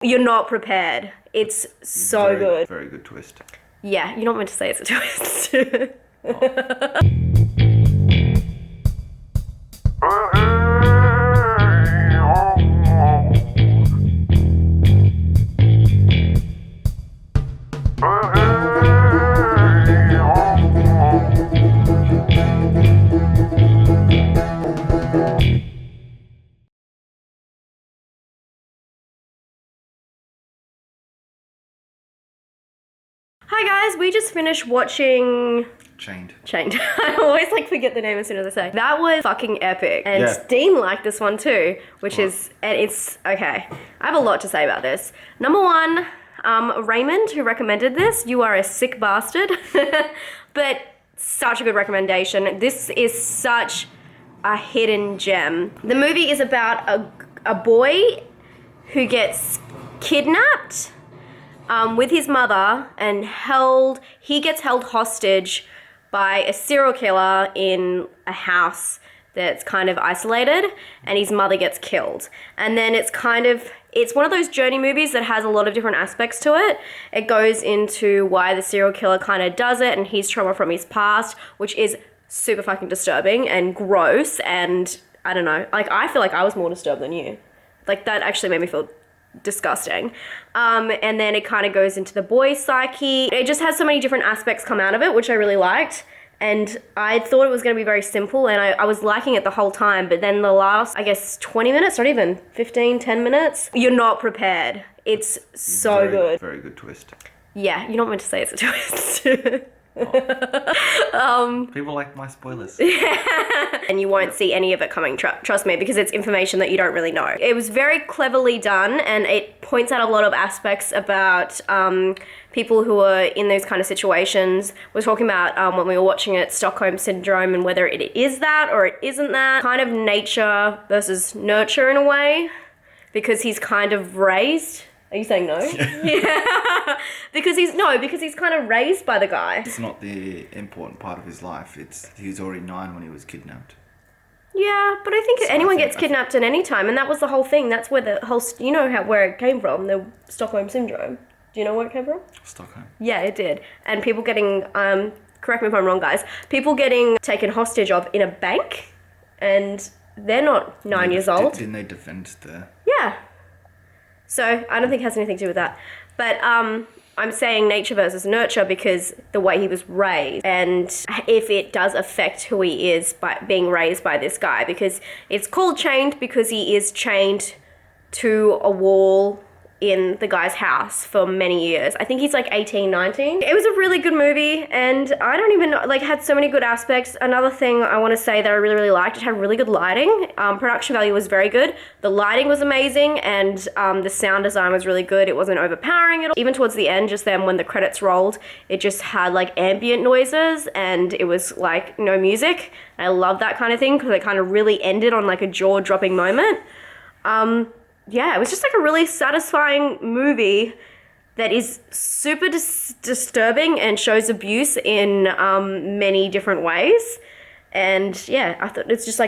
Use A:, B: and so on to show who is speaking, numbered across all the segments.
A: You're not prepared. It's so good.
B: Very good twist.
A: Yeah, you're not meant to say it's a twist. Hi guys, we just finished watching
B: Chained.
A: I always forget the name as soon as I say. That was fucking epic. And
B: Yeah.
A: Dean liked this one too, it's okay. I have a lot to say about this. Number one, Raymond, who recommended this, you are a sick bastard. But such a good recommendation. This is such a hidden gem. The movie is about a boy who gets kidnapped with his mother and he gets held hostage by a serial killer in a house that's kind of isolated, and his mother gets killed. And then it's one of those journey movies that has a lot of different aspects to it. It goes into why the serial killer kind of does it and his trauma from his past, which is super fucking disturbing and gross, and I don't know, I feel like I was more disturbed than you. That actually made me feel disgusting. And then it kind of goes into the boy's psyche. It just has so many different aspects come out of it, which I really liked. And I thought it was going to be very simple, and I was liking it the whole time. But then the last, 20 minutes, not even 15, 10 minutes, you're not prepared. It's so good.
B: Very good twist.
A: Yeah, you're not meant to say it's a twist.
B: People like my spoilers.
A: And you won't see any of it coming, trust me, because it's information that you don't really know. It was very cleverly done, and it points out a lot of aspects about people who are in those kind of situations. We're talking about, when we were watching it, Stockholm Syndrome, and whether it is that or it isn't that. Kind of nature versus nurture in a way, because he's kind of raised. Are you saying no? Yeah. because he's kind of raised by the guy.
B: It's not the important part of his life. He was already 9 when he was kidnapped.
A: Yeah, but I think anyone gets kidnapped at any time, and that was the whole thing. That's where the whole, where it came from, the Stockholm Syndrome. Do you know where it came from?
B: Stockholm.
A: Yeah, it did. And people getting, correct me if I'm wrong, guys, people getting taken hostage in a bank, and they're not 9 years old.
B: Didn't they defend the...
A: Yeah. So I don't think it has anything to do with that. But I'm saying nature versus nurture because the way he was raised, and if it does affect who he is by being raised by this guy, because it's called Chained because he is chained to a wall in the guy's house for many years. I think he's 18, 19. It was a really good movie, and I don't even know, had so many good aspects. Another thing I want to say that I really, really liked, it had really good lighting. Production value was very good. The lighting was amazing, and the sound design was really good. It wasn't overpowering at all. Even towards the end, just then when the credits rolled, it just had ambient noises, and it was no music. And I love that kind of thing because it kind of really ended on a jaw-dropping moment. Yeah, it was just a really satisfying movie that is super disturbing and shows abuse in many different ways. And yeah, I thought it's just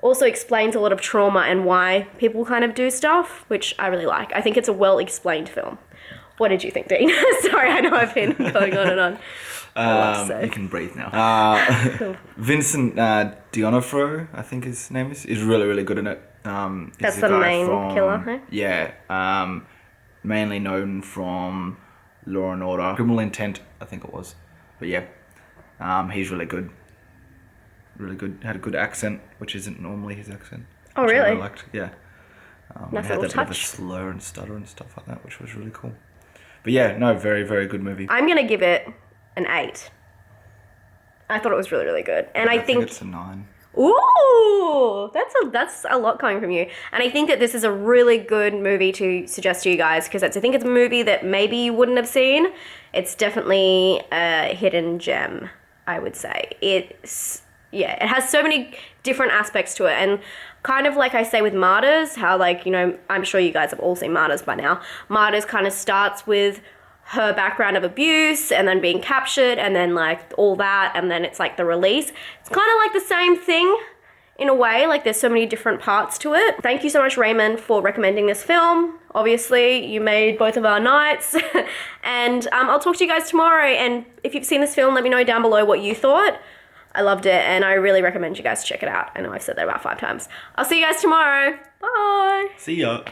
A: also explains a lot of trauma and why people kind of do stuff, which I really like. I think it's a well-explained film. What did you think, Dean? Sorry, I know I've been going on and on.
B: You can breathe now. Vincent D'Onofrio, I think his name is really, really good in it.
A: That's the main killer, huh?
B: Yeah. Mainly known from Law and Order. Criminal Intent, I think it was. But yeah, he's really good. Really good. Had a good accent, which isn't normally his accent.
A: Oh, really?
B: I really liked. Yeah.
A: Nice
B: had
A: little
B: that bit of a
A: touch.
B: slur and stutter and stuff like that, which was really cool. But yeah, no, very, very good movie.
A: I'm going to give it an 8. I thought it was really, really good. And I think
B: it's a 9.
A: Ooh, that's a lot coming from you. And I think that this is a really good movie to suggest to you guys, because I think it's a movie that maybe you wouldn't have seen. It's definitely a hidden gem, I would say. It has so many different aspects to it. And kind of like I say with Martyrs, how I'm sure you guys have all seen Martyrs by now. Martyrs kind of starts with her background of abuse and then being captured and then all that, and then it's the release. It's kind of the same thing in a way. Like, there's so many different parts to it. Thank you so much, Raymond, for recommending this film. Obviously, you made both of our nights. And I'll talk to you guys tomorrow. And if you've seen this film, let me know down below what you thought. I loved it, and I really recommend you guys check it out. I know I've said that about 5 times. I'll see you guys tomorrow. Bye.
B: See ya.